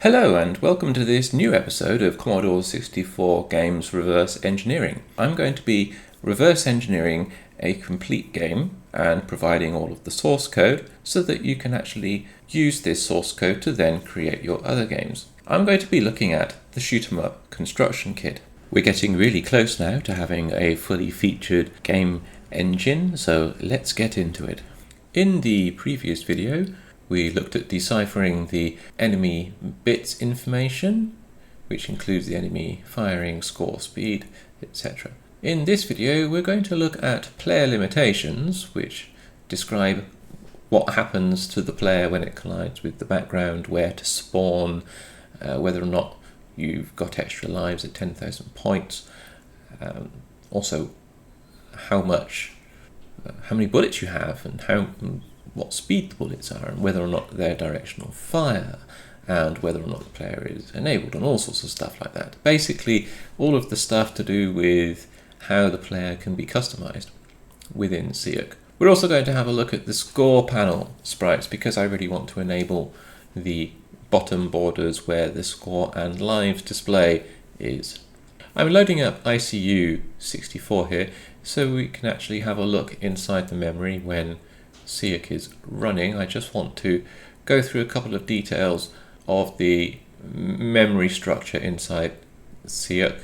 Hello and welcome to this new episode of Commodore 64 Games Reverse Engineering. I'm going to be reverse engineering a complete game and providing all of the source code so that you can actually use this source code to then create your other games. I'm going to be looking at the shoot 'em up construction kit. We're getting really close now to having a fully featured game engine, so let's get into it. In the previous video, we looked at deciphering the enemy bits information, which includes the enemy firing, score, speed, etc. In this video, we're going to look at player limitations, which describe what happens to the player when it collides with the background, where to spawn, whether or not you've got extra lives at 10,000 points, also how many bullets you have and what speed the bullets are, and whether or not they're directional fire, and whether or not the player is enabled, and all sorts of stuff like that. Basically, all of the stuff to do with how the player can be customized within SEUCK. We're also going to have a look at the score panel sprites, because I really want to enable the bottom borders where the score and lives display is. I'm loading up SEUCK here, so we can actually have a look inside the memory when SEUCK is running. I just want to go through a couple of details of the memory structure inside SEUCK,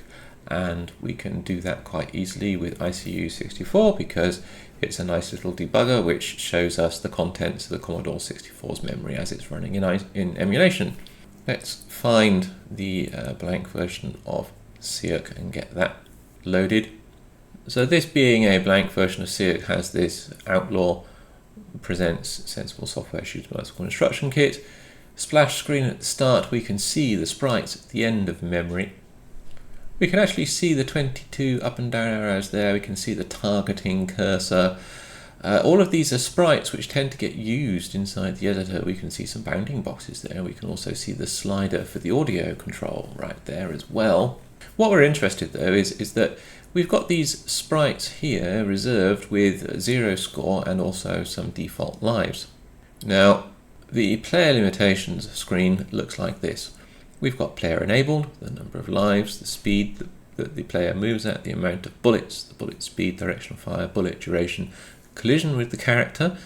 and we can do that quite easily with SEUCK because it's a nice little debugger which shows us the contents of the Commodore 64's memory as it's running in emulation. Let's find the blank version of SEUCK and get that loaded. So this being a blank version of SEUCK has this outlaw presents sensible software shoot 'em up construction kit. Splash screen at the start, we can see the sprites at the end of the memory. We can actually see the 22 up and down arrows there. We can see the targeting cursor. All of these are sprites which tend to get used inside the editor. We can see some bounding boxes there. We can also see the slider for the audio control right there as well. What we're interested though is that we've got these sprites here reserved with 0 score and also some default lives. Now, the player limitations screen looks like this. We've got player enabled, the number of lives, the speed that the player moves at, the amount of bullets, the bullet speed, directional fire, bullet duration, collision with the character,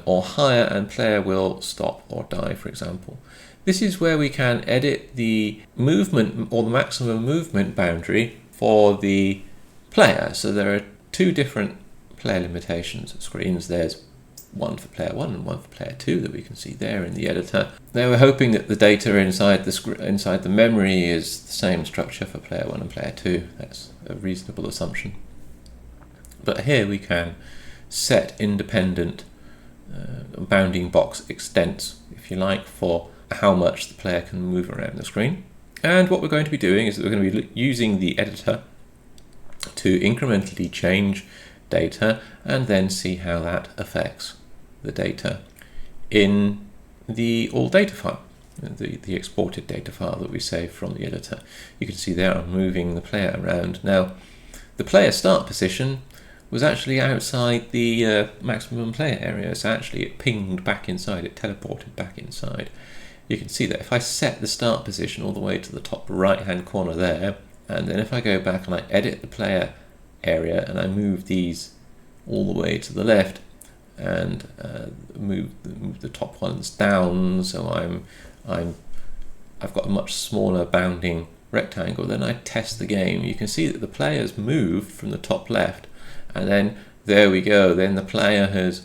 or higher, and player will stop or die, for example. This is where we can edit the movement or the maximum movement boundary for the player. So there are two different player limitations screens. There's one for player 1 and one for player 2 that we can see there in the editor. Now we're hoping that the data inside the memory is the same structure for player 1 and player 2. That's a reasonable assumption. But here we can set independent bounding box extents, if you like, for how much the player can move around the screen. And what we're going to be doing is that we're going to be using the editor to incrementally change data and then see how that affects the data in the all data file, the exported data file that we save from the editor. You can see there I'm moving the player around. Now, the player start position was actually outside the maximum player area, so actually it pinged back inside, it teleported back inside. You can see that if I set the start position all the way to the top right hand corner there, and then if I go back and I edit the player area and I move these all the way to the left and move the top ones down, so I've got a much smaller bounding rectangle, then I test the game. You can see that the player's moved from the top left, and then there we go. Then the player has,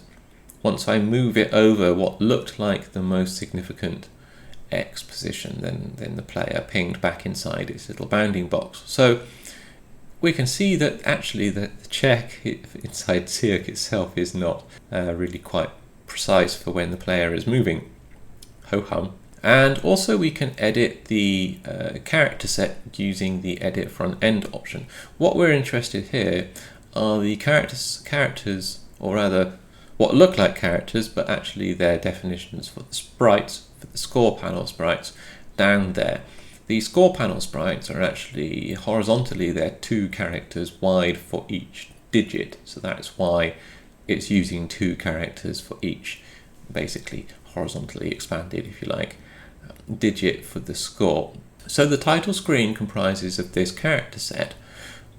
once I move it over what looked like the most significant X position, then the player pinged back inside its little bounding box. So we can see that actually the check inside SEUCK itself is not really quite precise for when the player is moving. Ho-hum. And also we can edit the character set using the edit front end option. What we're interested here are the characters, or rather what look like characters, but actually they're definitions for the sprites, for the score panel sprites down there. The score panel sprites are actually horizontally, they're 2 characters wide for each digit, so that's why it's using 2 characters for each, basically horizontally expanded, if you like. digit for the score. So the title screen comprises of this character set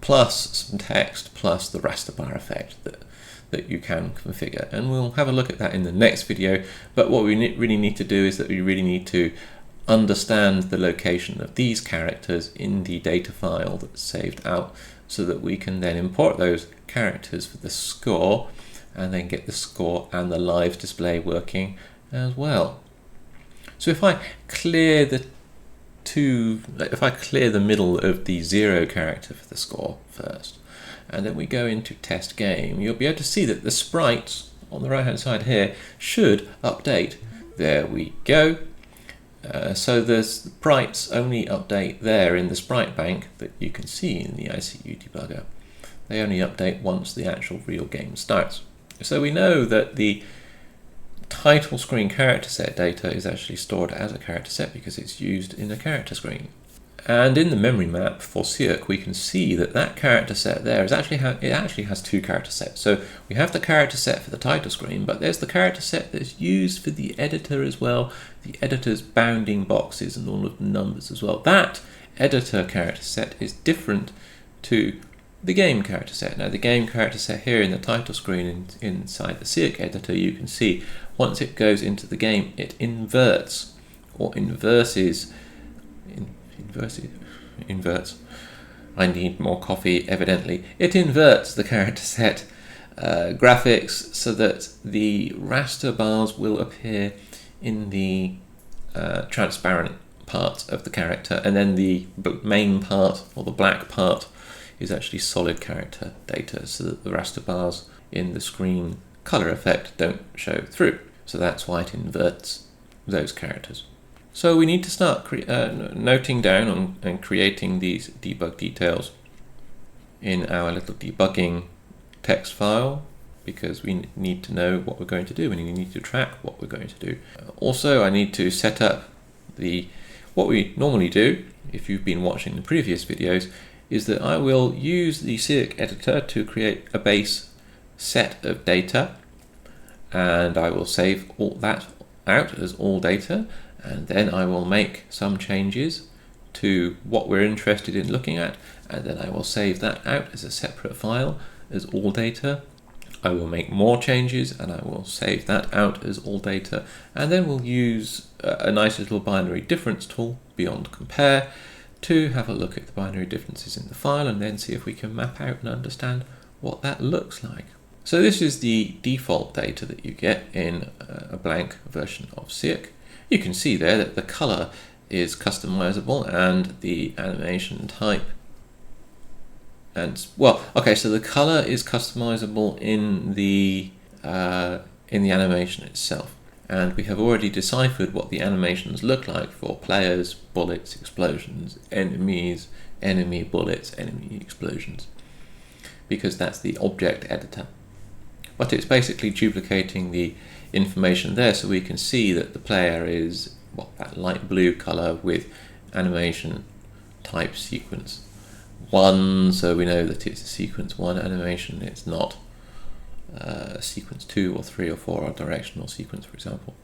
plus some text plus the raster bar effect that you can configure, and we'll have a look at that in the next video. But what we really need to do is that we really need to understand the location of these characters in the data file that's saved out, so that we can then import those characters for the score and then get the score and the live display working as well. So if I clear the middle of the 0 character for the score first, and then we go into test game, you'll be able to see that the sprites on the right hand side here should update. There we go. So the sprites only update there in the sprite bank that you can see in the ICU debugger. They only update once the actual real game starts. So we know that the title screen character set data is actually stored as a character set because it's used in a character screen. And in the memory map for SEUCK, we can see that that character set there is actually has two character sets. So we have the character set for the title screen, but there's the character set that's used for the editor as well, the editor's bounding boxes and all of the numbers as well. That editor character set is different to the game character set. Now the game character set here in the title screen inside the SEUCK editor, you can see once it goes into the game, it inverts. I need more coffee, evidently. It inverts the character set graphics so that the raster bars will appear in the transparent part of the character, and then the main part, or the black part, is actually solid character data, so that the raster bars in the screen color effect don't show through. So that's why it inverts those characters. So we need to start noting down and creating these debug details in our little debugging text file, because we need to know what we're going to do and we need to track what we're going to do. Also, I need to set up what we normally do, if you've been watching the previous videos, is that I will use the SEUCK editor to create a base set of data, and I will save all that out as all data, and then I will make some changes to what we're interested in looking at, and then I will save that out as a separate file as all data. I will make more changes and I will save that out as all data, and then we'll use a nice little binary difference tool beyond compare to have a look at the binary differences in the file and then see if we can map out and understand what that looks like. So this is the default data that you get in a blank version of SEUCK. You can see there that the color is customizable and the animation type. And so the color is customizable in the animation itself. And we have already deciphered what the animations look like for players, bullets, explosions, enemies, enemy bullets, enemy explosions, because that's the object editor. But it's basically duplicating the information there, so we can see that the player is that light blue color with animation type sequence 1, so we know that it's a sequence 1 animation, it's not sequence 2 or 3 or 4 or directional sequence, for example.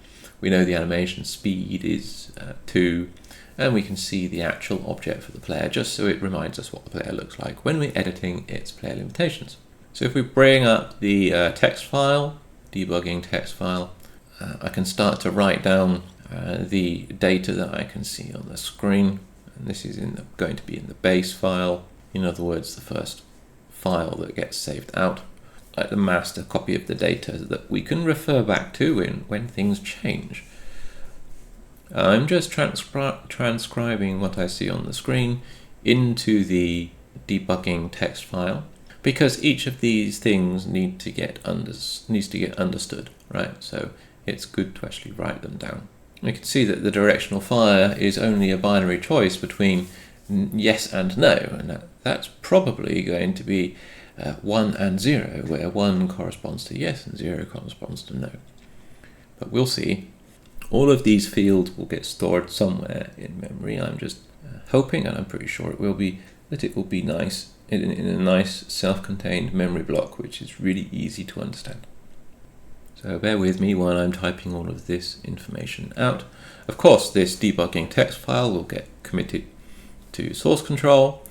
We know the animation speed is 2, and we can see the actual object for the player, just so it reminds us what the player looks like when we're editing its player limitations. So if we bring up the text file, debugging text file, I can start to write down the data that I can see on the screen, and this is going to be in the base file, in other words the first file that gets saved out, like the master copy of the data that we can refer back to when things change. I'm just transcribing what I see on the screen into the debugging text file, because each of these things needs to get understood, right? So it's good to actually write them down. We can see that the directional fire is only a binary choice between yes and no, and that's probably going to be 1 and 0, where 1 corresponds to yes and 0 corresponds to no. But we'll see. All of these fields will get stored somewhere in memory. I'm just hoping, and I'm pretty sure it will be, that it will be nice in a nice self-contained memory block, which is really easy to understand. So bear with me while I'm typing all of this information out. Of course, this debugging text file will get committed to source control,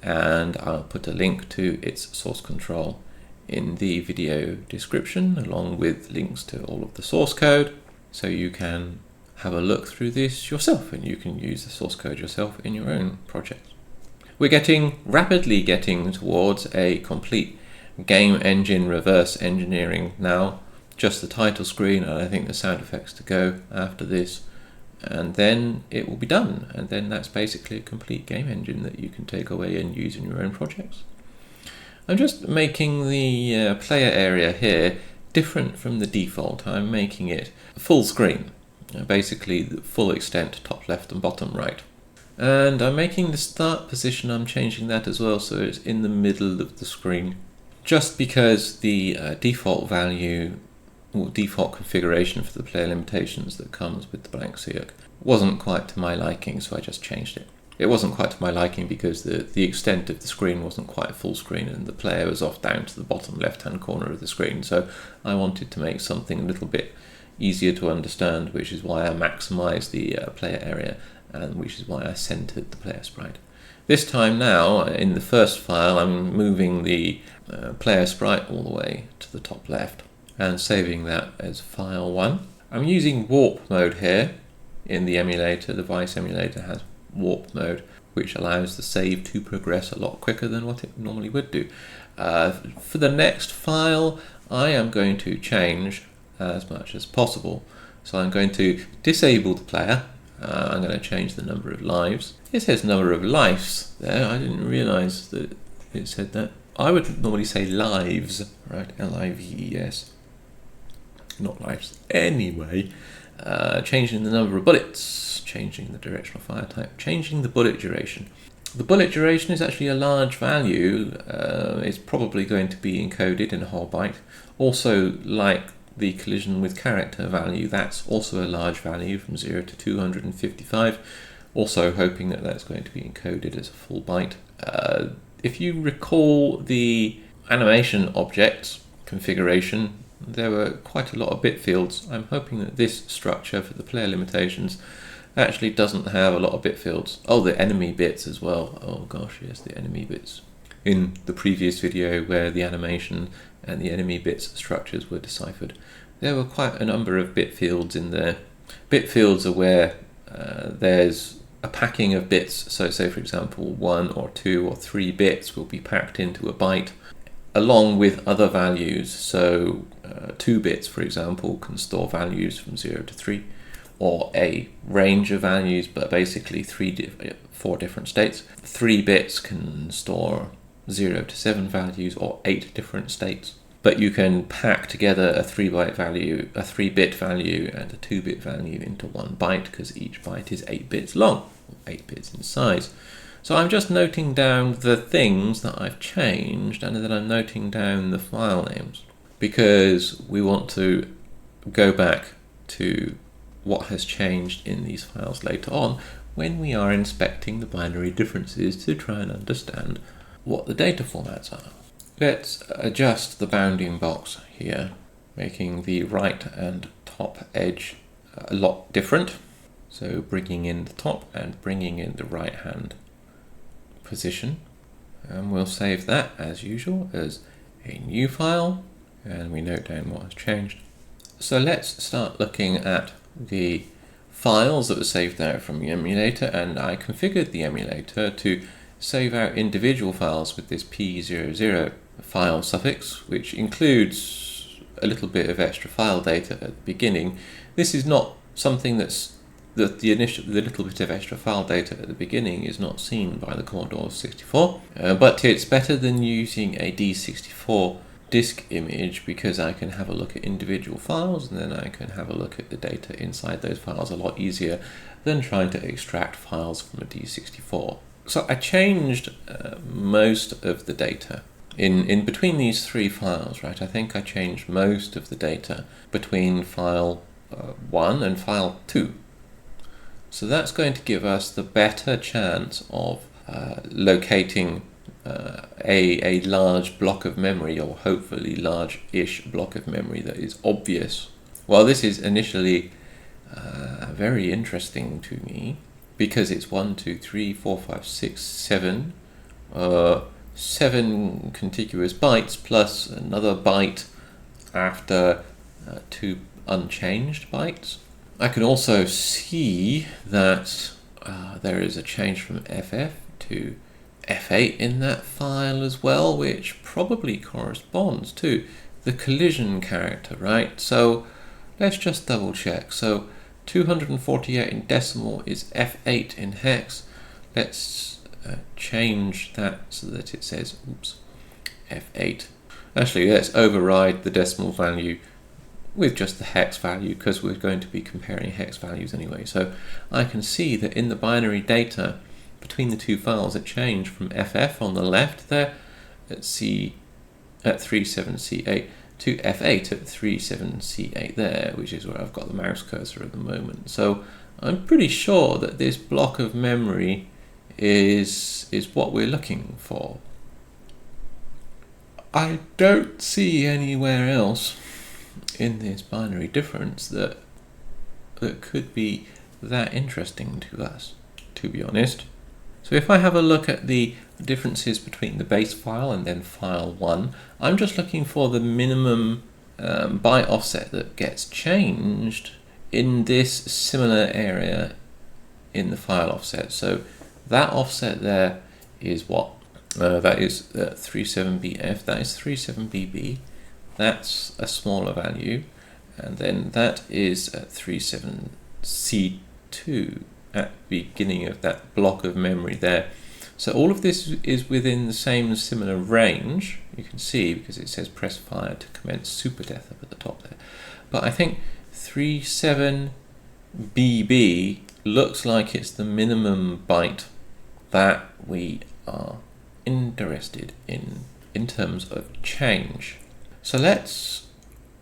and I'll put a link to its source control in the video description, along with links to all of the source code, so you can have a look through this yourself and you can use the source code yourself in your own project. We're rapidly getting towards a complete game engine reverse engineering now. Just the title screen, and I think the sound effects to go after this, and then it will be done, and then that's basically a complete game engine that you can take away and use in your own projects. I'm just making the player area here different from the default. I'm making it full screen, basically the full extent, top left and bottom right. And I'm making the start position, I'm changing that as well, so it's in the middle of the screen, just because the default value or default configuration for the player limitations that comes with the blank SEUCK wasn't quite to my liking, so I just changed it. It wasn't quite to my liking because the extent of the screen wasn't quite full screen and the player was off down to the bottom left hand corner of the screen, so I wanted to make something a little bit easier to understand, which is why I maximized the player area, and which is why I centered the player sprite. This time now, in the first file, I'm moving the player sprite all the way to the top left and saving that as file 1. I'm using warp mode here in the emulator. The Vice emulator has warp mode, which allows the save to progress a lot quicker than what it normally would do. For the next file, I am going to change as much as possible. So I'm going to disable the player. I'm going to change the number of lives. It says number of lives there. I didn't realize that it said that. I would normally say lives, right? L-I-V-E-S. Not lives. Anyway, changing the number of bullets, changing the directional fire type, changing the bullet duration. The bullet duration is actually a large value. It's probably going to be encoded in a whole byte. Also, like the collision with character value, that's also a large value from 0 to 255. Also hoping that that's going to be encoded as a full byte. If you recall the animation objects configuration, there were quite a lot of bit fields. I'm hoping that this structure for the player limitations actually doesn't have a lot of bit fields. Oh, the enemy bits as well. Oh gosh, yes, the enemy bits. In the previous video where the animation and the enemy bits structures were deciphered, there were quite a number of bit fields in there. Bit fields are where there's a packing of bits. So say for example 1 or 2 or 3 bits will be packed into a byte along with other values. So 2 bits, for example, can store values from 0 to 3, or a range of values, but basically 4 different states. 3 bits can store 0 to 7 values, or 8 different states. But you can pack together a 3-byte value, a 3-bit value, and a 2-bit value into one byte, because each byte is 8 bits long, 8 bits in size. So I'm just noting down the things that I've changed, and then I'm noting down the file names, because we want to go back to what has changed in these files later on when we are inspecting the binary differences to try and understand what the data formats are. Let's adjust the bounding box here, making the right and top edge a lot different. So bringing in the top and bringing in the right hand position. And we'll save that as usual as a new file, and we note down what has changed. So let's start looking at the files that were saved out from the emulator, and I configured the emulator to save out individual files with this P00 file suffix, which includes a little bit of extra file data at the beginning. This is not something the little bit of extra file data at the beginning is not seen by the Commodore 64, but it's better than using a D64 disk image, because I can have a look at individual files and then I can have a look at the data inside those files a lot easier than trying to extract files from a D64. So I changed most of the data in between these 3 files, right? I think I changed most of the data between file 1 and file 2. So that's going to give us the better chance of locating a large block of memory, or hopefully large-ish block of memory that is obvious. Well, this is initially very interesting to me because it's 1, 2, 3, 4, 5, 6, 7, 7 contiguous bytes plus another byte after 2 unchanged bytes. I can also see that there is a change from FF to F8 in that file as well, which probably corresponds to the collision character, right? So let's just double check. So 248 in decimal is F8 in hex. Let's change that so that it says, oops, F8. Actually, let's override the decimal value with just the hex value because we're going to be comparing hex values anyway. So I can see that in the binary data between the two files it changed from FF on the left there at 37C8 to F8 at 37C8 there, which is where I've got the mouse cursor at the moment. So I'm pretty sure that this block of memory is what we're looking for. I don't see anywhere else in this binary difference that could be that interesting to us, to be honest. So if I have a look at the differences between the base file and then file 1, I'm just looking for the minimum byte offset that gets changed in this similar area in the file offset. So that offset there is what? That is 37BF, that is 37BB. That's a smaller value, and then that is 37C2 at the beginning of that block of memory there. So all of this is within the same similar range, you can see, because it says press fire to commence super death up at the top there. But I think 37BB looks like it's the minimum byte that we are interested in terms of change. So let's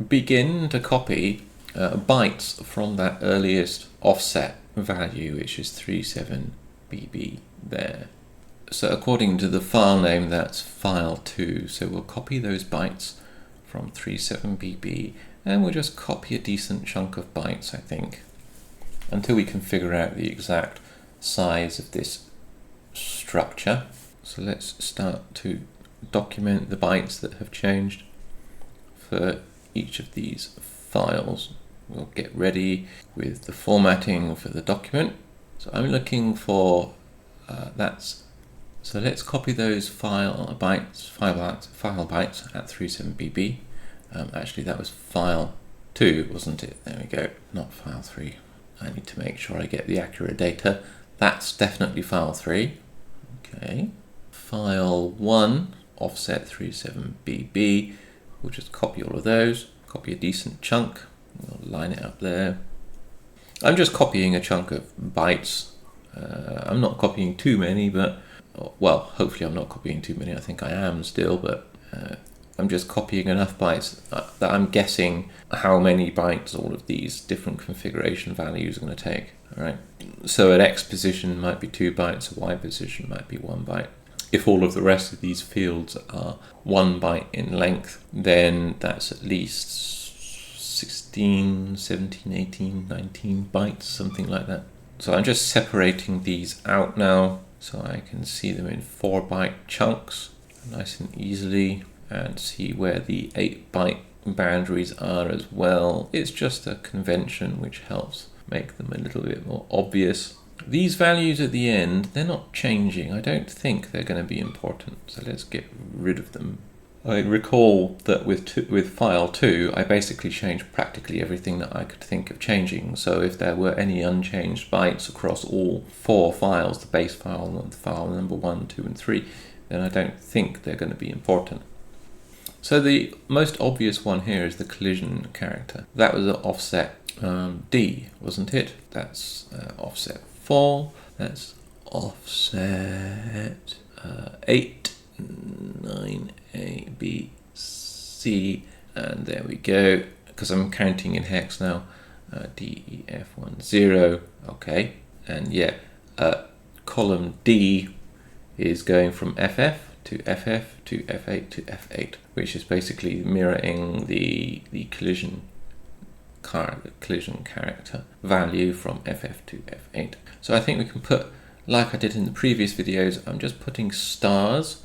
begin to copy bytes from that earliest offset value, which is 37BB there. So according to the file name, that's file 2. So we'll copy those bytes from 37BB, and we'll just copy a decent chunk of bytes, I think, until we can figure out the exact size of this structure. So let's start to document the bytes that have changed for each of these files. We'll get ready with the formatting for the document. So I'm looking for so let's copy those file bytes at 37BB. Actually, that was file 2, wasn't it? There we go, not file 3. I need to make sure I get the accurate data. That's definitely file 3. Okay, file 1, offset 37BB. We'll just copy all of those, copy a decent chunk, we'll line it up there. I'm just copying a chunk of bytes. I'm not copying too many, but, well, hopefully I'm not copying too many. I think I am still, but I'm just copying enough bytes that I'm guessing how many bytes all of these different configuration values are going to take. All right. So at X position might be 2 bytes, at Y position might be 1 byte. If all of the rest of these fields are 1 byte in length, then that's at least 16, 17, 18, 19 bytes, something like that. So I'm just separating these out now so I can see them in 4 byte chunks nice and easily, and see where the 8 byte boundaries are as well. It's just a convention which helps make them a little bit more obvious. These values at the end, they're not changing. I don't think they're going to be important, so let's get rid of them. I recall that with file 2, I basically changed practically everything that I could think of changing. So if there were any unchanged bytes across all 4 files, the base file, the file number 1, 2, and 3, then I don't think they're going to be important. So the most obvious one here is the collision character. That was an offset D, wasn't it? That's offset 4. That's offset 8, 9, A, B, C, and there we go. Because I'm counting in hex now. D, E, F, 1, 0. Okay, and yeah, column D is going from FF to FF to F8 to F8, which is basically mirroring the collision character value from FF to F8. So I think we can put, like I did in the previous videos, I'm just putting stars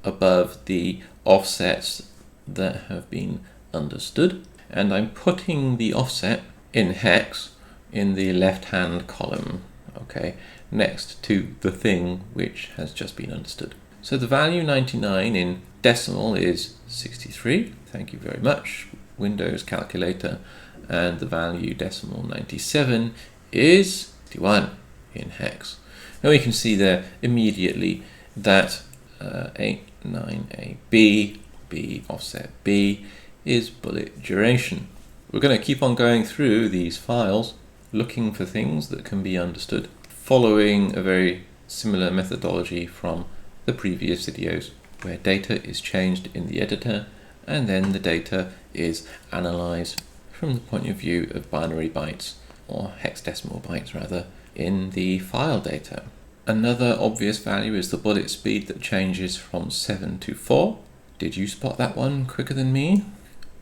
above the offsets that have been understood, and I'm putting the offset in hex in the left hand column, okay, next to the thing which has just been understood. So the value 99 in decimal is 63, thank you very much, Windows calculator, and the value decimal 97 is 61 in hex. Now we can see there immediately that 89AB, B offset B, is bullet duration. We're going to keep on going through these files, looking for things that can be understood, following a very similar methodology from the previous videos, where data is changed in the editor and then the data is analyzed from the point of view of binary bytes, or hexadecimal bytes rather, in the file data. Another obvious value is the bullet speed that changes from 7 to 4. Did you spot that one quicker than me?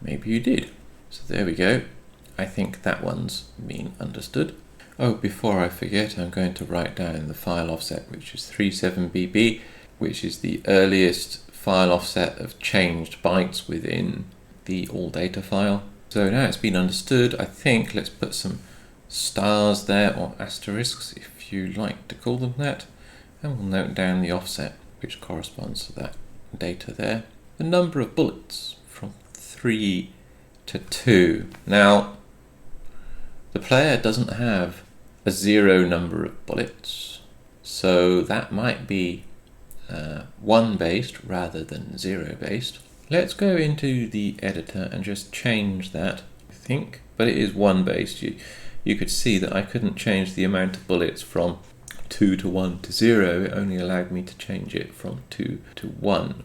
Maybe you did. So there we go. I think that one's been understood. Oh, before I forget, I'm going to write down the file offset, which is 37BB, which is the earliest file offset of changed bytes within the all data file. So now it's been understood, I think let's put some stars there, or asterisks if you like to call them that, and we'll note down the offset which corresponds to that data there. The number of bullets from 3 to 2. Now the player doesn't have a 0 number of bullets, so that might be 1 based rather than 0 based. Let's go into the editor and just change that, I think, but it is 1 based. You could see that I couldn't change the amount of bullets from 2 to 1 to 0, it only allowed me to change it from 2 to 1.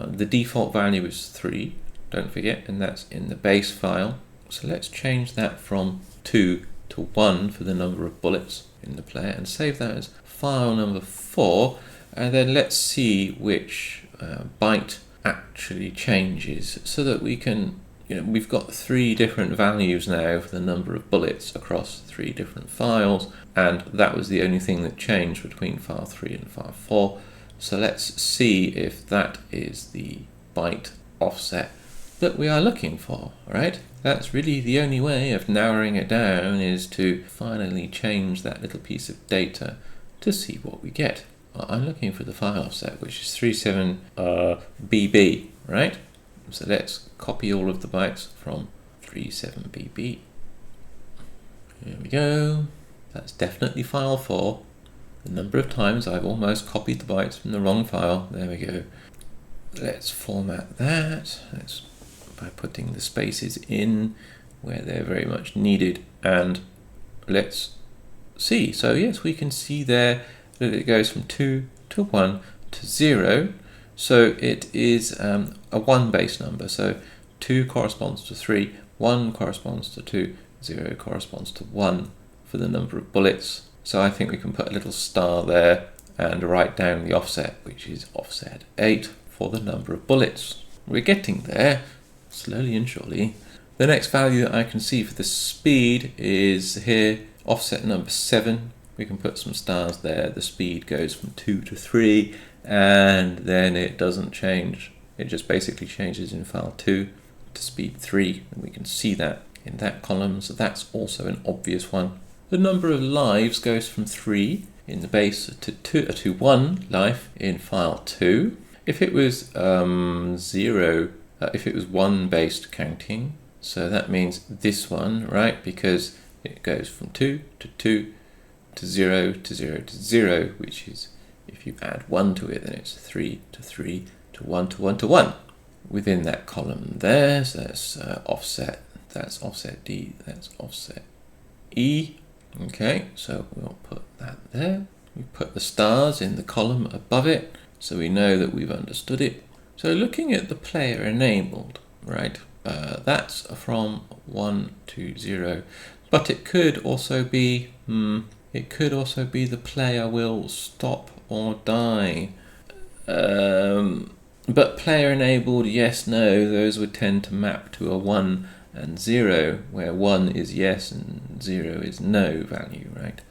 The default value is 3, don't forget, and that's in the base file. So let's change that from 2 to 1 for the number of bullets in the player and save that as file number 4, and then let's see which byte actually changes, so that we can, we've got 3 different values now for the number of bullets across 3 different files, and that was the only thing that changed between file 3 and file 4. So let's see if that is the byte offset that we are looking for, right? That's really the only way of narrowing it down, is to finally change that little piece of data to see what we get. I'm looking for the file offset, which is 37BB, right? So let's copy all of the bytes from 37BB. Here we go. That's definitely file 4. The number of times I've almost copied the bytes from the wrong file. There we go. Let's format that. By putting the spaces in where they're very much needed, and let's see. So yes, we can see there that it goes from 2 to 1 to 0. So it is a 1 base number. So 2 corresponds to 3, 1 corresponds to 2, 0 corresponds to 1 for the number of bullets. So I think we can put a little star there and write down the offset, which is offset 8 for the number of bullets. We're getting there, slowly and surely. The next value that I can see for the speed is here, offset number 7. We can put some stars there. The speed goes from 2 to 3, and then it doesn't change. It just basically changes in file 2 to speed 3, and we can see that in that column, so that's also an obvious one. The number of lives goes from 3 in the base to 1 life in file 2. If it was 0, if it was 1 based counting, so that means this one, right? Because it goes from 2 to 2 to 0 to 0 to 0, which is, if you add 1 to it, then it's 3 to 3 to 1 to 1 to 1. Within that column there, so that's offset, that's offset D, that's offset E. Okay, so we'll put that there. We put the stars in the column above it, so we know that we've understood it. So looking at the player enabled, right, that's from 1 to 0, but it could also be, the player will stop or die. But player enabled yes, no, those would tend to map to a 1 and 0, where 1 is yes and 0 is no value, right?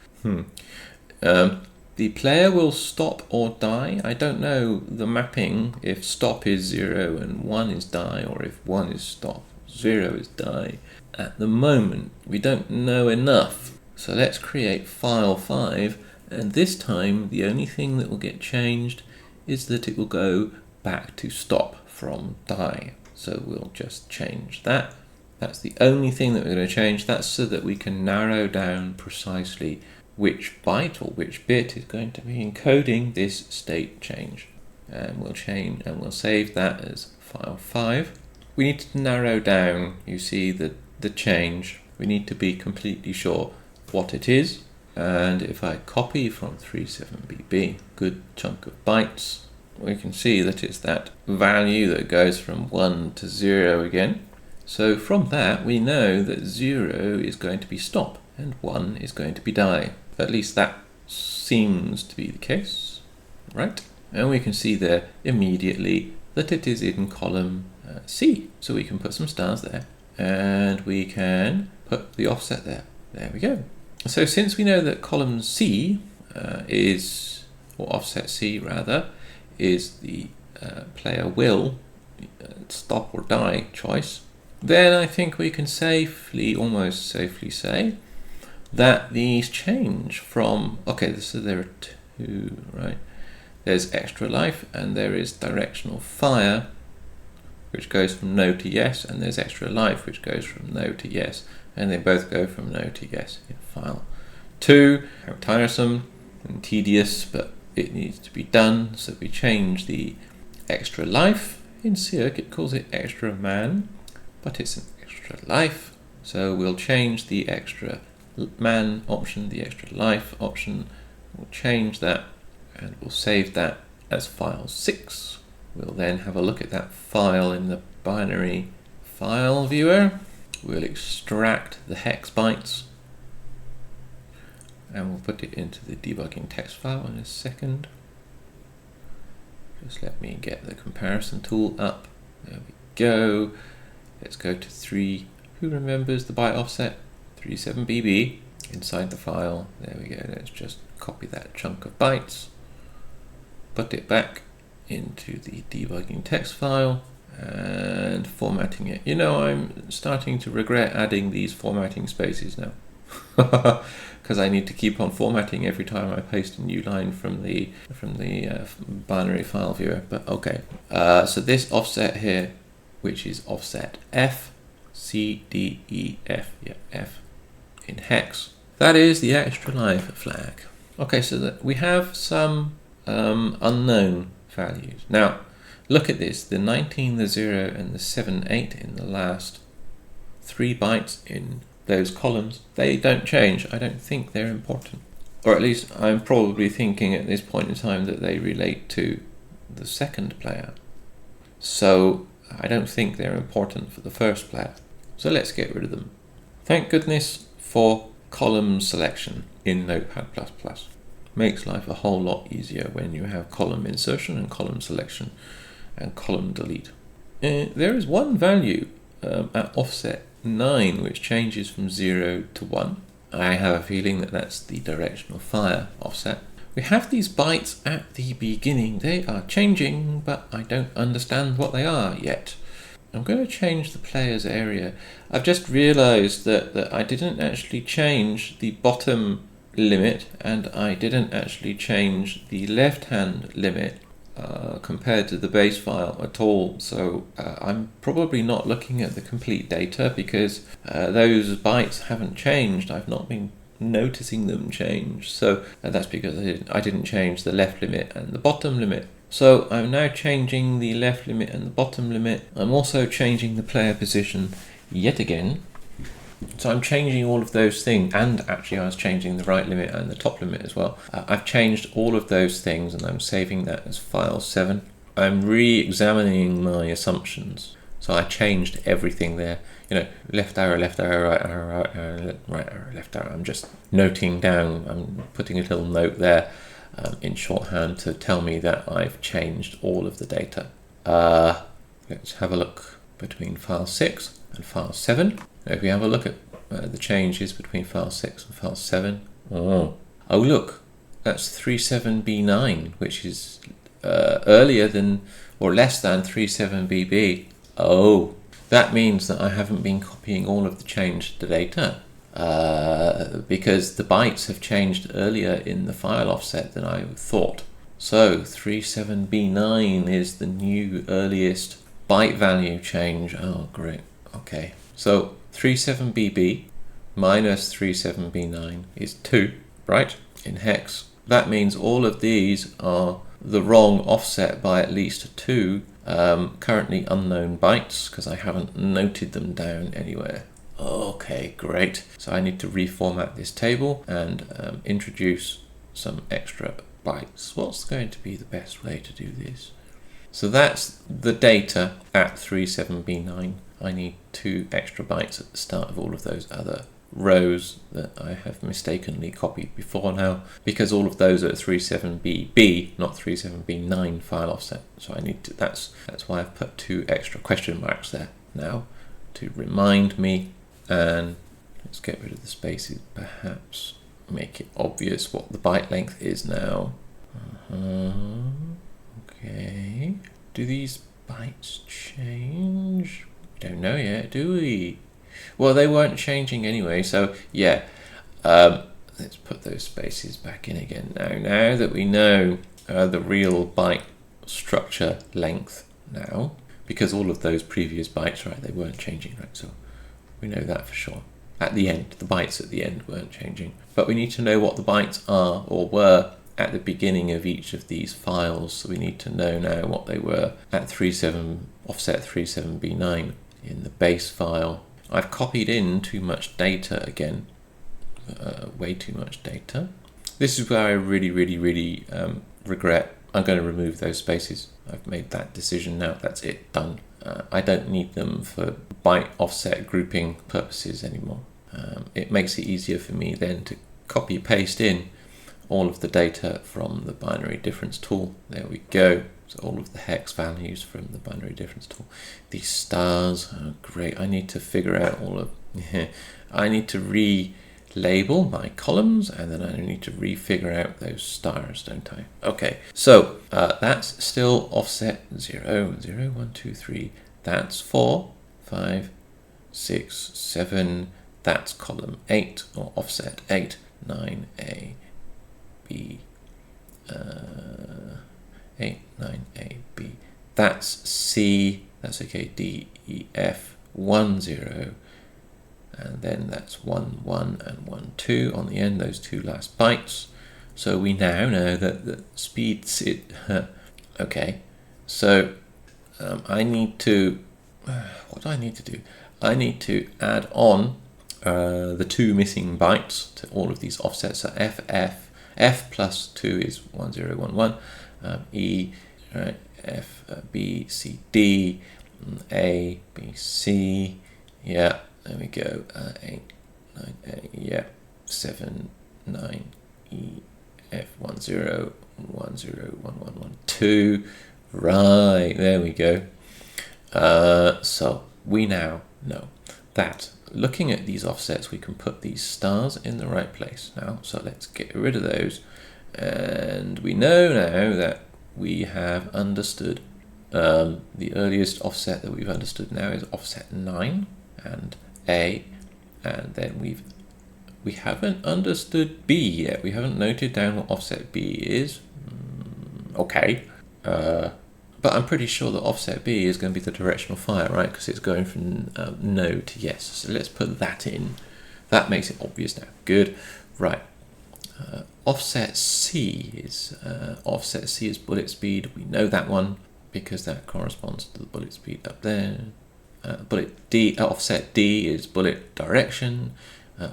The player will stop or die. I don't know the mapping if stop is 0 and 1 is die, or if 1 is stop, 0 is die. At the moment, we don't know enough. So let's create file 5, and this time the only thing that will get changed is that it will go back to stop from die. So we'll just change that. That's the only thing that we're going to change. That's so that we can narrow down precisely which byte or which bit is going to be encoding this state change. And we'll save that as file 5. We need to narrow down, you see, the change. We need to be completely sure what it is. And if I copy from 37BB, good chunk of bytes, we can see that it's that value that goes from 1 to 0 again. So from that, we know that 0 is going to be stop and 1 is going to be die. At least that seems to be the case, right? And we can see there immediately that it is in column C. So we can put some stars there and we can put the offset there. There we go. So since we know that column C or offset C rather, is the player will stop or die choice, then I think we can almost safely say that these change from, okay, so there are two, right? There's extra life and there is directional fire, which goes from no to yes, and there's extra life, which goes from no to yes, and they both go from no to yes in file 2. How tiresome and tedious, but it needs to be done. So we change the extra life. In SEUCK it calls it extra man, but it's an extra life. So we'll change the extra man option, the extra life option. We'll change that and we'll save that as file 6. We'll then have a look at that file in the binary file viewer. We'll extract the hex bytes and we'll put it into the debugging text file in a second. Just let me get the comparison tool up. There we go. Let's go to 3. Who remembers the byte offset? 37BB inside the file. There we go. Let's just copy that chunk of bytes, put it back into the debugging text file and formatting it. You know, I'm starting to regret adding these formatting spaces now because I need to keep on formatting every time I paste a new line from the binary file viewer. But okay, so this offset here, which is offset F, C, D, E, F, yeah, F in hex, that is the extra life flag. Okay, so that we have some unknown values. Now, look at this, the 19, the 0, and the 7, 8 in the last 3 bytes in those columns, they don't change. I don't think they're important. Or at least I'm probably thinking at this point in time that they relate to the second player. So I don't think they're important for the first player. So let's get rid of them. Thank goodness for column selection in Notepad++. Makes life a whole lot easier when you have column insertion and column selection and column delete. There is one value at offset 9 which changes from 0 to 1. I have a feeling that that's the directional fire offset. We have these bytes at the beginning. They are changing, but I don't understand what they are yet. I'm going to change the player's area. I've just realized that I didn't actually change the bottom limit and I didn't actually change the left hand limit compared to the base file at all. So I'm probably not looking at the complete data because those bytes haven't changed. I've not been noticing them change. So that's because I didn't change the left limit and the bottom limit. So I'm now changing the left limit and the bottom limit. I'm also changing the player position yet again. So I'm changing all of those things, and actually I was changing the right limit and the top limit as well. I've changed all of those things and I'm saving that as file 7. I'm re-examining my assumptions. So I changed everything there. You know, left arrow, right arrow, right arrow, left arrow. I'm just noting down, I'm putting a little note there. in shorthand to tell me that I've changed all of the data. Let's have a look between file 6 and file 7. If we have a look at the changes between file 6 and file 7. Oh look, that's 37B9, which is earlier than or less than 37BB. Oh, that means that I haven't been copying all of the changed data because the bytes have changed earlier in the file offset than I thought. So 37B9 is the new earliest byte value change. Oh, great. Okay. So 37BB minus 37B9 is 2, right? In hex. That means all of these are the wrong offset by at least 2 currently unknown bytes because I haven't noted them down anywhere. Okay, great. So I need to reformat this table and introduce some extra bytes. What's going to be the best way to do this? So that's the data at 37B9. I need 2 extra bytes at the start of all of those other rows that I have mistakenly copied before now, because all of those are 37BB, not 37B9 file offset. So I need to, that's why I've put 2 extra question marks there now to remind me. And let's get rid of the spaces, perhaps make it obvious what the byte length is now. Okay, do these bytes change? We don't know yet, do we? Well, they weren't changing anyway, so yeah. Let's put those spaces back in again now. Now that we know the real byte structure length now, because all of those previous bytes, right, they weren't changing, right? So we know that for sure. At the end, the bytes at the end weren't changing. But we need to know what the bytes are or were at the beginning of each of these files. So we need to know now what they were at offset 37B9 in the base file. I've copied in too much data again, way too much data. This is where I really regret. I'm going to remove those spaces. I've made that decision now. That's it, done. I don't need them for byte offset grouping purposes anymore. It makes it easier for me then to copy paste in all of the data from the binary difference tool. There we go. So all of the hex values from the binary difference tool. These stars, oh great. I need to figure out all of, I need to relabel my columns, and then I need to refigure out those stars, don't I? Okay, so that's still offset 0, 0, 1, 2, 3. That's 4, 5, 6, 7. That's column 8, or offset 8, 9, A, B, 8, 9, A, B. That's C, that's okay, D, E, F, 1, 0. And then that's 1, 1, and 1, 2 on the end, those 2 last bytes. So we now know that the speeds it. Okay, so I need to, what do I need to do? I need to add on the 2 missing bytes to all of these offsets. So F plus 2 is 1, 0, 1, 1. E, right, F, B, C, D, A, B, C, yeah, there we go, 8, 9, A, yeah, 7, 9, E, F, 1, 0, 1, 0, 1, 1, 1, 2, right, there we go. So we now know that looking at these offsets, we can put these stars in the right place now. So let's get rid of those. And we know now that we have understood the earliest offset that we've understood now is offset 9 and A, and then we haven't understood B yet. We haven't noted down what offset B is. Okay, but I'm pretty sure that offset B is going to be the directional fire, right? Because it's going from no to yes. So let's put that in. That makes it obvious now. Good, right. Offset C is bullet speed. We know that one because that corresponds to the bullet speed up there. Offset D is bullet direction.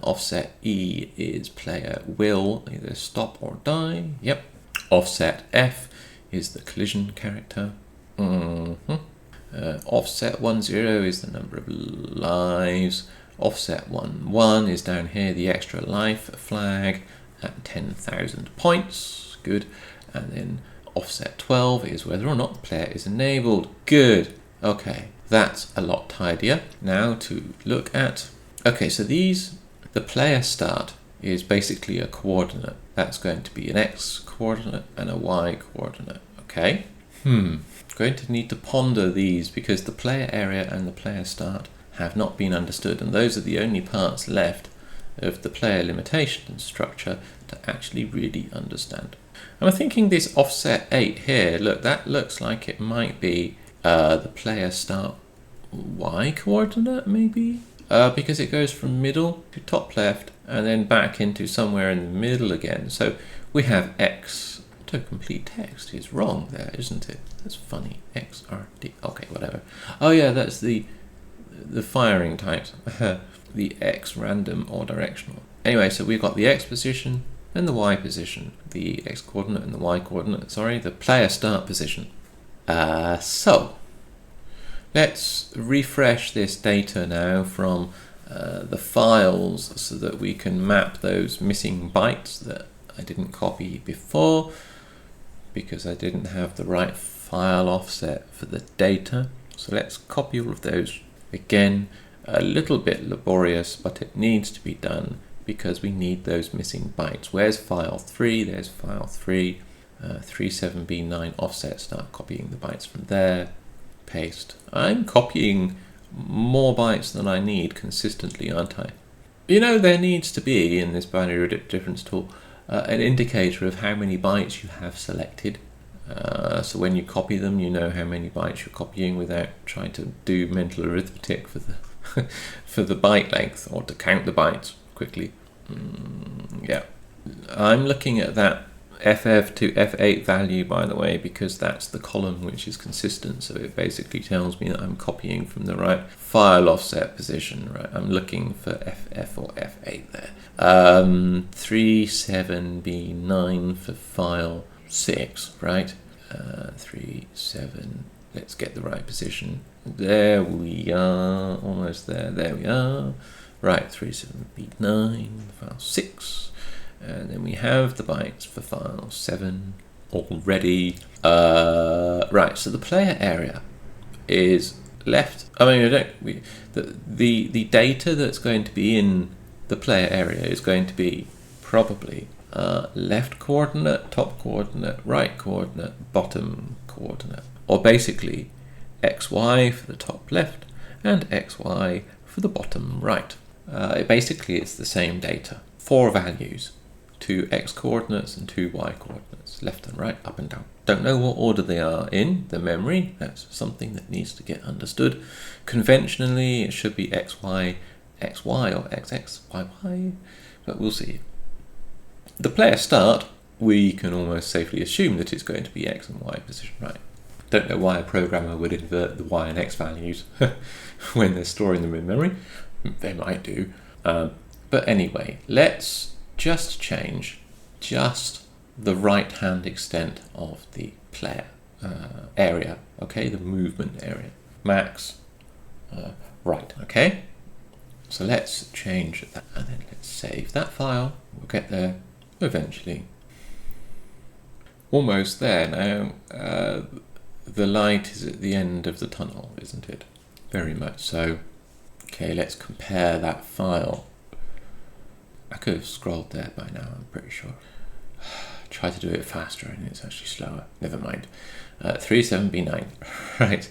Offset E is player will either stop or die. Yep. Offset F is the collision character. Offset 10 is the number of lives. Offset 11 is down here, the extra life flag at 10,000 points. good. And then offset 12 is whether or not the player is enabled. Good. Okay, that's a lot tidier. Now to look at, okay, so the player start is basically a coordinate. That's going to be an X coordinate and a Y coordinate, okay? Going to need to ponder these because the player area and the player start have not been understood, and those are the only parts left of the player limitation structure to actually really understand. I'm thinking this offset 8 here, look, that looks like it might be the player start Y coordinate maybe? Because it goes from middle to top left and then back into somewhere in the middle again. So we have X, autocomplete text is wrong there, isn't it? That's funny, XRD, okay, whatever. Oh yeah, that's the firing types, the X random or directional. Anyway, so we've got the X position and the Y position, the X coordinate and the Y coordinate, sorry, the player start position. So let's refresh this data now from the files so that we can map those missing bytes that I didn't copy before because I didn't have the right file offset for the data. So let's copy all of those. Again, a little bit laborious, but it needs to be done because we need those missing bytes. Where's file 3? There's file 3. 37B9 offset, start copying the bytes from there. Paste. I'm copying more bytes than I need consistently, aren't I? You know, there needs to be, in this binary difference tool, an indicator of how many bytes you have selected. So when you copy them, you know how many bytes you're copying without trying to do mental arithmetic for the for the byte length or to count the bytes quickly. Yeah, I'm looking at that FF to F8 value, by the way, because that's the column which is consistent. So it basically tells me that I'm copying from the right file offset position, right? I'm looking for FF or F8 there. 37B9 for file 6, right? 37, let's get the right position. There we are, almost there, there we are. Right, 37B9, file 6. And then we have the bytes for file 7 already. Right, so the player area is left. I mean, the data that's going to be in the player area is going to be probably left coordinate, top coordinate, right coordinate, bottom coordinate. Or basically XY for the top left and XY for the bottom right. Basically it's the same data. 4 values. 2 X coordinates and 2 Y coordinates, left and right, up and down. Don't know what order they are in the memory. That's something that needs to get understood. Conventionally, it should be XY, XY or XX, YY, but we'll see. The player start, we can almost safely assume that it's going to be X and Y position, right? Don't know why a programmer would invert the Y and X values when they're storing them in memory. They might do. But anyway, let's just change just the right hand extent of the player area, okay, the movement area, max right, okay. So let's change that and then let's save that file. We'll get there eventually. Almost there now. The light is at the end of the tunnel, isn't it? Very much so. Okay, let's compare that file. I could have scrolled there by now, I'm pretty sure. Try to do it faster and it's actually slower. Never mind. 37B9, right.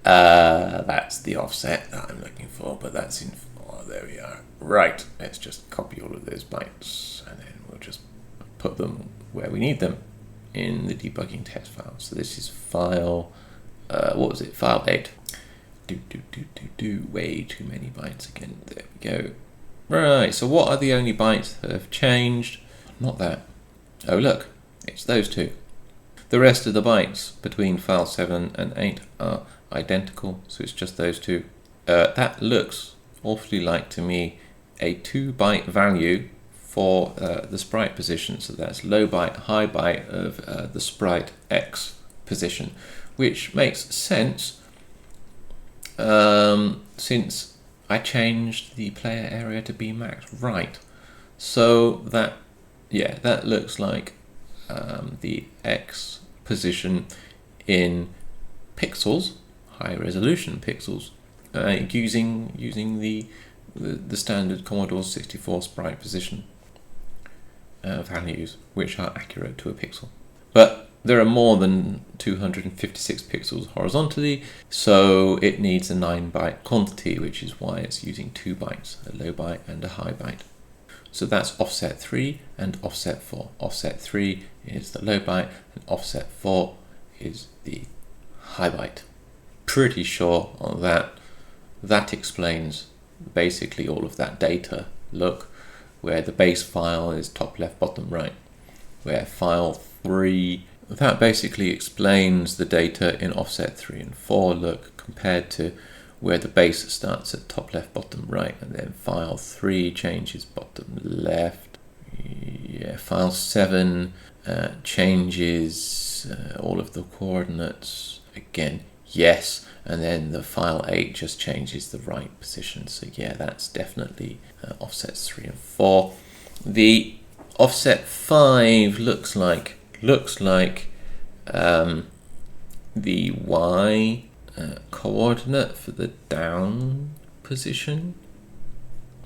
That's the offset that I'm looking for, but that's in, oh, there we are. Right, let's just copy all of those bytes and then we'll just put them where we need them in the debugging test file. So this is file, what was it, file 8. Way too many bytes again, there we go. Right, so what are the only bytes that have changed? Not that. Oh look, it's those two. The rest of the bytes between file 7 and 8 are identical, so it's just those two. That looks awfully like to me a 2-byte value for the sprite position, so that's low byte, high byte of the sprite X position, which makes sense since I changed the player area to be max right. So that, yeah, that looks like the X position in pixels, high resolution pixels, using the standard Commodore 64 sprite position values, which are accurate to a pixel. But there are more than 256 pixels horizontally, so it needs a 9-byte quantity, which is why it's using 2 bytes, a low byte and a high byte. So that's offset 3 and offset 4. Offset 3 is the low byte and offset 4 is the high byte. Pretty sure on that. That explains basically all of that data. Look, where the base file is top left, bottom right, where file 3, that basically explains the data in offset 3 and 4, look, compared to where the base starts at top left, bottom right, and then file 3 changes bottom left. Yeah, file 7 changes all of the coordinates again, yes, and then the file 8 just changes the right position. So yeah, that's definitely offsets 3 and 4. The offset 5 looks like the Y coordinate for the down position,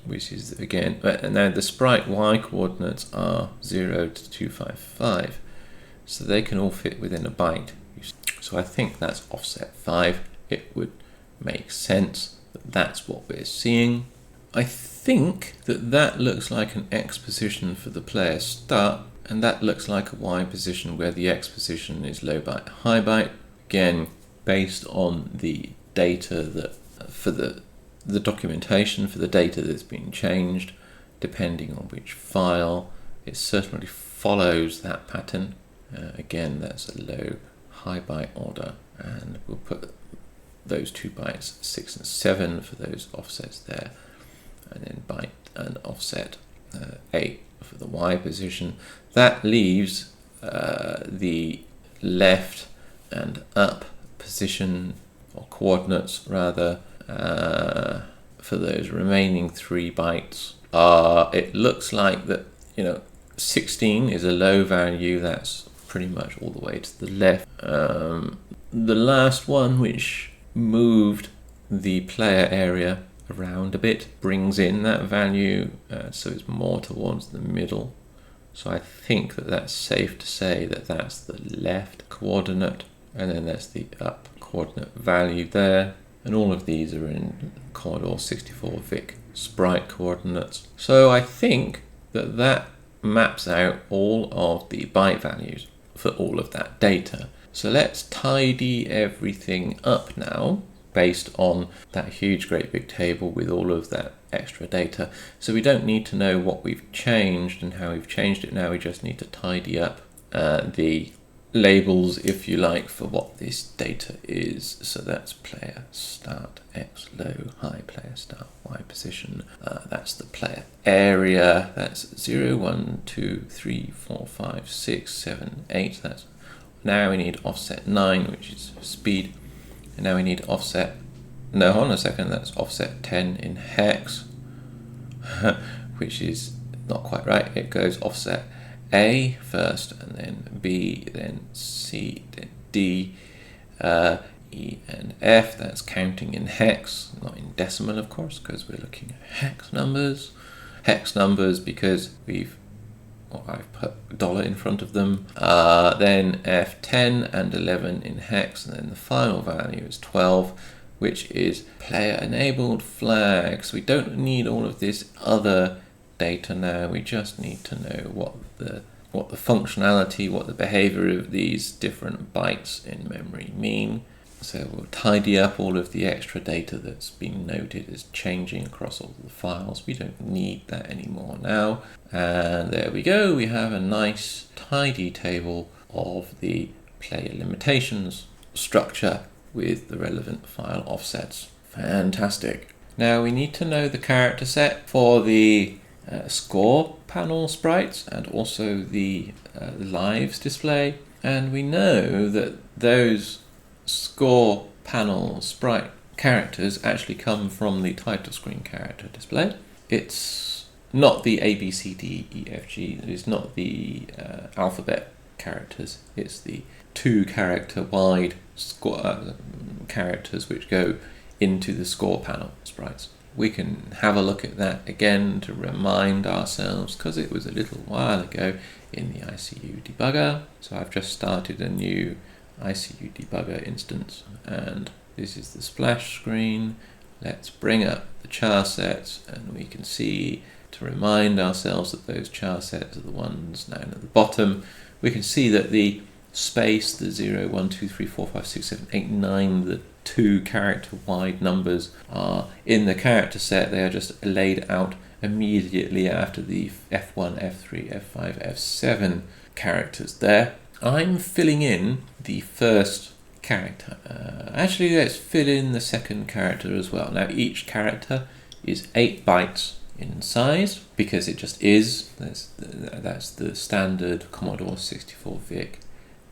which is again, now the sprite Y coordinates are 0 to 255, so they can all fit within a byte. So I think that's offset 5. It would make sense that that's what we're seeing. I think that looks like an X position for the player start, and that looks like a Y position where the X position is low byte, high byte. Again, based on the data that for the documentation for the data that's been changed, depending on which file, it certainly follows that pattern. Again, that's a low, high byte order, and we'll put those 2 bytes, 6 and 7, for those offsets there, and then byte and offset 8 for the Y position. That leaves the left and up position, or coordinates rather, for those remaining 3 bytes. It looks like that, 16 is a low value, that's pretty much all the way to the left. The last one, which moved the player area around a bit, brings in that value, so it's more towards the middle. So I think that's safe to say that that's the left coordinate, and then that's the up coordinate value there. And all of these are in Commodore 64 VIC sprite coordinates. So I think that maps out all of the byte values for all of that data. So let's tidy everything up now based on that huge great big table with all of that extra data. So we don't need to know what we've changed and how we've changed it now, we just need to tidy up the labels, if you like, for what this data is. So that's player start X low, high, player start Y position. That's the player area. That's 0, 1, 2, 3, 4, 5, 6, 7, 8. That's now we need offset 9, which is speed. And now we need offset, no, hold on a second, that's offset 10 in hex, which is not quite right. It goes offset A first, and then B, then C, then D, E and F. That's counting in hex, not in decimal, of course, because we're looking at hex numbers. Hex numbers because I've put dollar in front of them. Then F10 and 11 in hex, and then the final value is 12, which is player enabled flags. We don't need all of this other data now. We just need to know what the functionality, what the behavior of these different bytes in memory mean. So we'll tidy up all of the extra data that's been noted as changing across all the files. We don't need that anymore now. And there we go. We have a nice tidy table of the player limitations structure with the relevant file offsets. Fantastic. Now we need to know the character set for the score panel sprites and also the lives display. And we know that those score panel sprite characters actually come from the title screen character display. It's not the A, B, C, D, E, F, G. It is not the alphabet characters. It's the 2-character wide characters which go into the score panel sprites. We can have a look at that again to remind ourselves, because it was a little while ago in the ICU debugger. So I've just started a new ICU debugger instance, and this is the splash screen. Let's bring up the char sets, and we can see, to remind ourselves that those char sets are the ones down at the bottom. We can see that the space, the 0, 1, 2, 3, 4, 5, 6, 7, 8, 9, the 2-character wide numbers are in the character set. They are just laid out immediately after the F1, F3, F5, F7 characters there. I'm filling in the first character. Actually, let's fill in the second character as well. Now, each character is 8 bytes in size, because it just is. That's the standard Commodore 64 VIC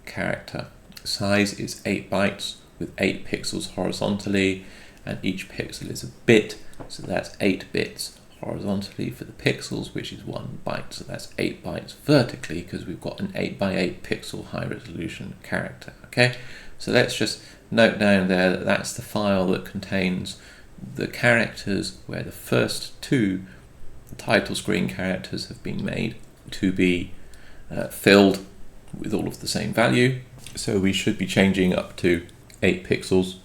character. Size is 8 bytes with 8 pixels horizontally, and each pixel is a bit, so that's 8 bits horizontally for the pixels, which is 1 byte, so that's 8 bytes vertically, because we've got an 8x8 pixel high resolution character. Okay, so let's just note down there that that's the file that contains the characters where the first 2 title screen characters have been made to be filled with all of the same value. So we should be changing up to 8 pixels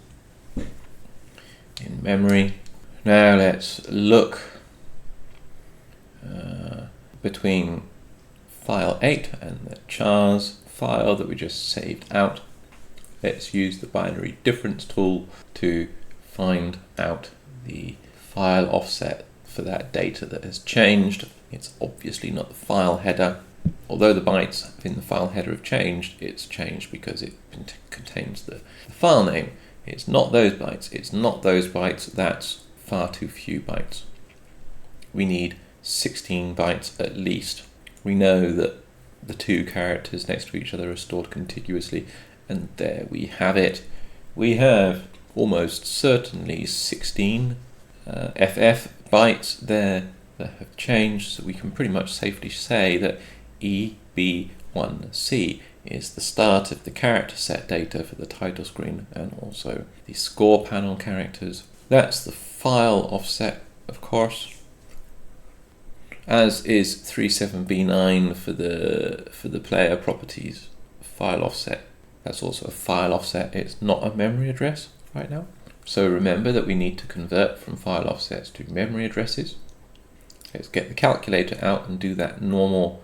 in memory. Now let's look between file 8 and the chars file that we just saved out. Let's use the binary difference tool to find out the file offset for that data that has changed. It's obviously not the file header. Although the bytes in the file header have changed, it's changed because it contains the file name. It's not those bytes. It's not those bytes. That's far too few bytes. We need 16 bytes at least. We know that the 2 characters next to each other are stored contiguously, and there we have it. We have almost certainly 16 FF bytes there that have changed, so we can pretty much safely say that EB1C is the start of the character set data for the title screen and also the score panel characters. That's the file offset, of course, as is 37B9 for the player properties file offset. That's also a file offset. It's not a memory address right now. So remember that we need to convert from file offsets to memory addresses. Let's get the calculator out and do that normal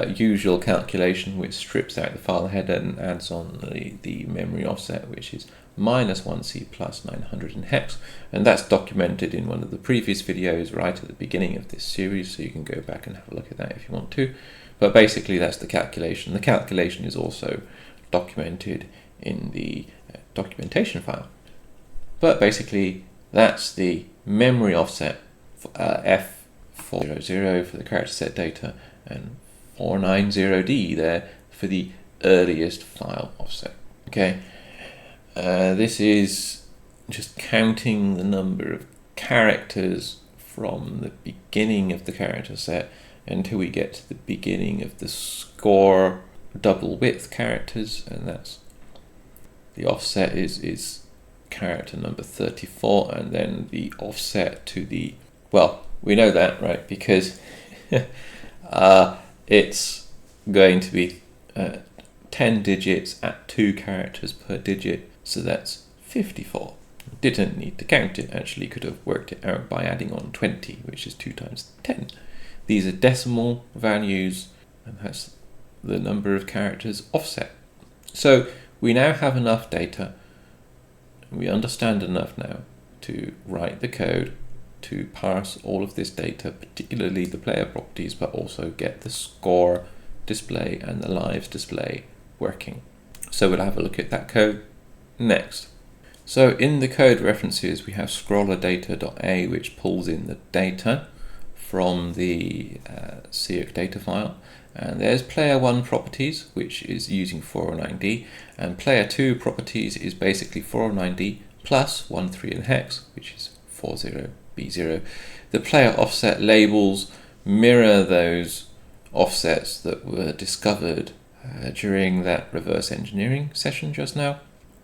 usual calculation, which strips out the file header and adds on the memory offset, which is -1C plus 900 in hex, and that's documented in one of the previous videos right at the beginning of this series, so you can go back and have a look at that if you want to. But basically that's the calculation. The calculation is also documented in the documentation file. But basically that's the memory offset for F400 for the character set data and 490D there for the earliest file offset. Okay, this is just counting the number of characters from the beginning of the character set until we get to the beginning of the score double width characters, and that's the offset is character number 34, and then the offset to the, well, we know that, right, because it's going to be 10 digits at 2 characters per digit, so that's 54. Didn't need to count it, actually could have worked it out by adding on 20, which is 2 times 10. These are decimal values, and that's the number of characters offset. So we now have enough data, we understand enough now to write the code to parse all of this data, particularly the player properties, but also get the score display and the lives display working. So we'll have a look at that code next. So in the code references we have scrollerdata.a, which pulls in the data from the SEUCK data file, and there's player 1 properties, which is using 409D, and player 2 properties is basically 409D plus 13 in hex, which is 40B0. The player offset labels mirror those offsets that were discovered during that reverse engineering session just now.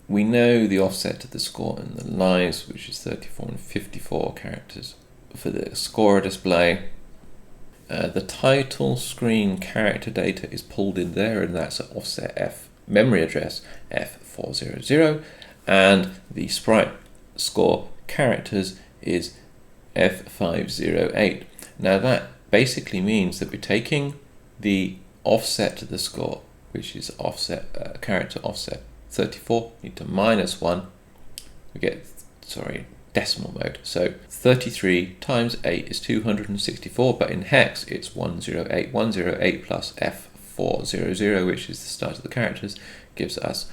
We know the offset of the score and the lives, which is 34 and 54 characters for the score display. The title screen character data is pulled in there, and that's an offset F memory address F400, and the sprite score characters is F508. Now that basically means that we're taking the offset to the score, which is offset character offset 34, need to minus 1, we get, decimal mode. So 33 times 8 is 264, but in hex it's 108. 108 plus F400, which is the start of the characters, gives us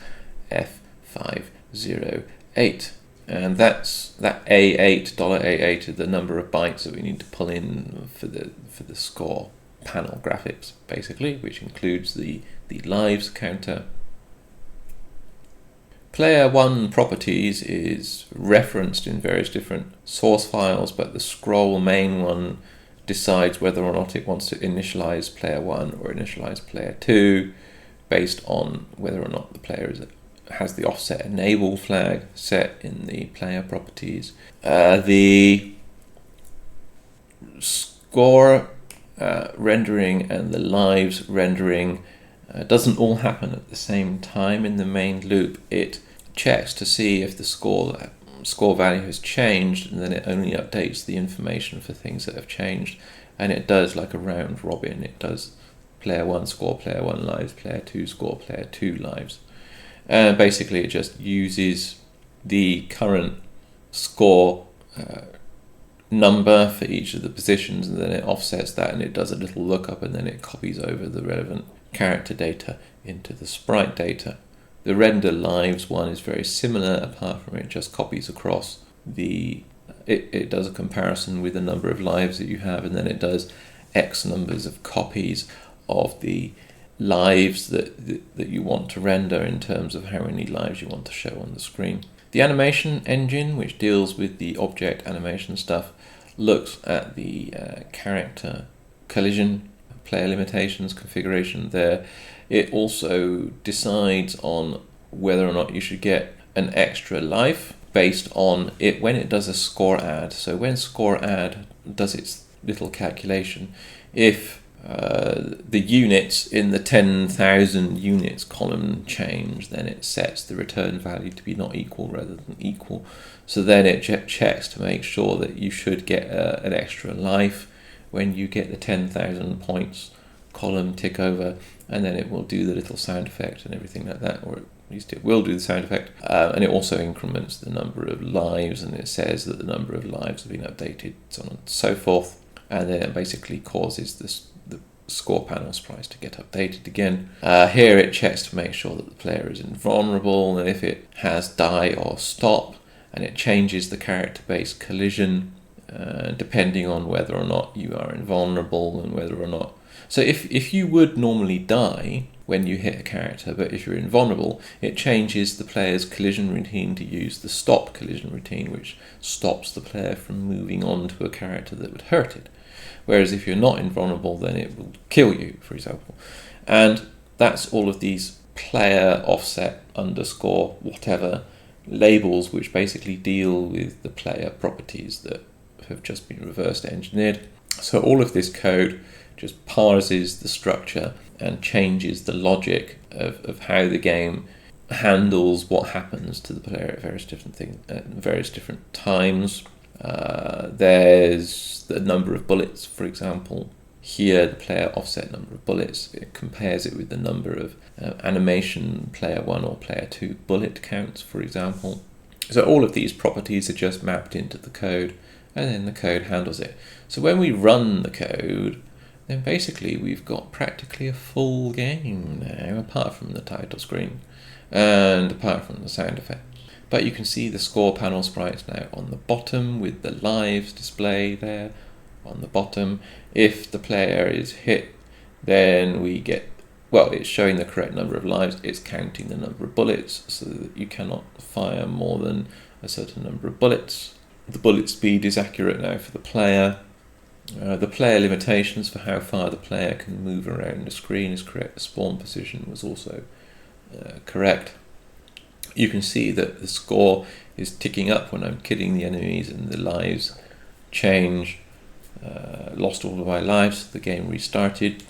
F508. And that's that A8, $A8 is the number of bytes that we need to pull in for the score panel graphics, basically, which includes the lives counter. Player 1 properties is referenced in various different source files, but the scroll main one decides whether or not it wants to initialize player 1 or initialize player 2 based on whether or not the player has the offset enable flag set in the player properties. The score rendering and the lives rendering doesn't all happen at the same time in the main loop. It checks to see if the score value has changed, and then it only updates the information for things that have changed, and it does like a round robin. It does player 1 score, player 1 lives, player 2 score, player 2 lives. And basically it just uses the current score number for each of the positions, and then it offsets that, and it does a little lookup, and then it copies over the relevant character data into the sprite data. The render lives one is very similar, apart from it just copies across it does a comparison with the number of lives that you have, and then it does X numbers of copies of the lives that you want to render in terms of how many lives you want to show on the screen. The animation engine, which deals with the object animation stuff, looks at the character collision, player limitations configuration there. It also decides on whether or not you should get an extra life based on it when it does a score add. So when score add does its little calculation, if the units in the 10,000 units column change, then it sets the return value to be not equal rather than equal. So then it checks to make sure that you should get an extra life when you get the 10,000 points column tick over, and then it will do the little sound effect and everything like that, or at least it will do the sound effect. And it also increments the number of lives, and it says that the number of lives have been updated, so on and so forth. And then it basically causes the score panel sprites to get updated again. Here it checks to make sure that the player is invulnerable, and if it has die or stop, and it changes the character-based collision depending on whether or not you are invulnerable and whether or not. So if you would normally die when you hit a character, but if you're invulnerable, it changes the player's collision routine to use the stop collision routine, which stops the player from moving on to a character that would hurt it. Whereas if you're not invulnerable, then it will kill you, for example. And that's all of these player offset underscore whatever labels, which basically deal with the player properties that have just been reverse engineered. So all of this code just parses the structure and changes the logic of how the game handles what happens to the player at various different things at various different times. There's the number of bullets, for example. Here, the player offset number of bullets, it compares it with the number of animation player 1 or player 2 bullet counts, for example. So all of these properties are just mapped into the code, and then the code handles it. So when we run the code, then basically we've got practically a full game now, apart from the title screen and apart from the sound effect. But you can see the score panel sprites now on the bottom with the lives display there on the bottom. If the player is hit, then we get, well, it's showing the correct number of lives, it's counting the number of bullets so that you cannot fire more than a certain number of bullets. The bullet speed is accurate now for the player. The player limitations for how far the player can move around the screen is correct. The spawn position was also correct. You can see that the score is ticking up when I'm killing the enemies, and the lives change. Lost all of my lives, the game restarted.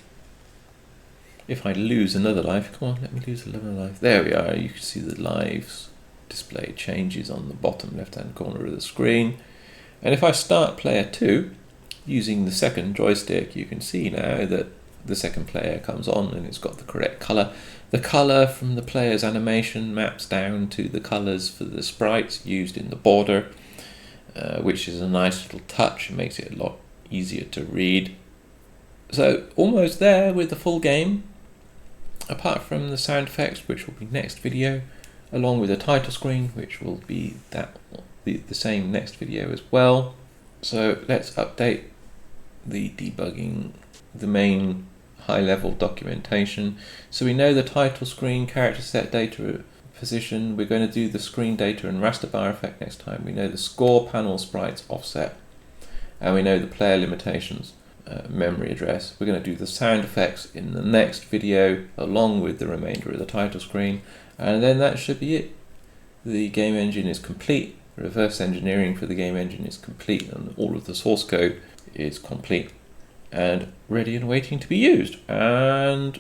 If I lose another life, come on, let me lose another life. There we are. You can see the lives display changes on the bottom left-hand corner of the screen. And if I start player 2 using the second joystick, you can see now that the second player comes on and it's got the correct color. The color from the player's animation maps down to the colors for the sprites used in the border, which is a nice little touch and makes it a lot easier to read. So almost there with the full game, apart from the sound effects, which will be next video, along with a title screen, which will be the same next video as well. So let's update the debugging, the main high-level documentation. So we know the title screen, character set, data position. We're going to do the screen data and raster bar effect next time. We know the score, panel, sprites, offset, and we know the player limitations, memory address. We're going to do the sound effects in the next video, along with the remainder of the title screen, and then that should be it. The game engine is complete. Reverse engineering for the game engine is complete, and all of the source code is complete and ready and waiting to be used. And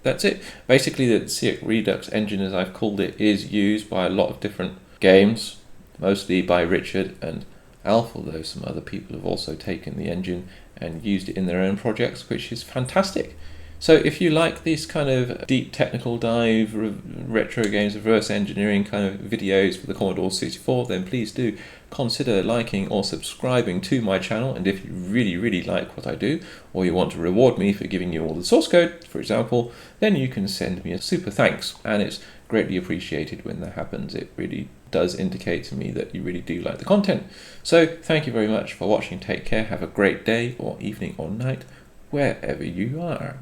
that's it. Basically, the SEUCK Redux engine, as I've called it, is used by a lot of different games, mostly by Richard and Alf, although some other people have also taken the engine and used it in their own projects, which is fantastic. So if you like these kind of deep technical dive, retro games, reverse engineering kind of videos for the Commodore 64, then please do consider liking or subscribing to my channel. And if you really like what I do, or you want to reward me for giving you all the source code, for example, then you can send me a super thanks, and it's greatly appreciated when that happens. It really does indicate to me that you really do like the content. So thank you very much for watching. Take care. Have a great day or evening or night, wherever you are.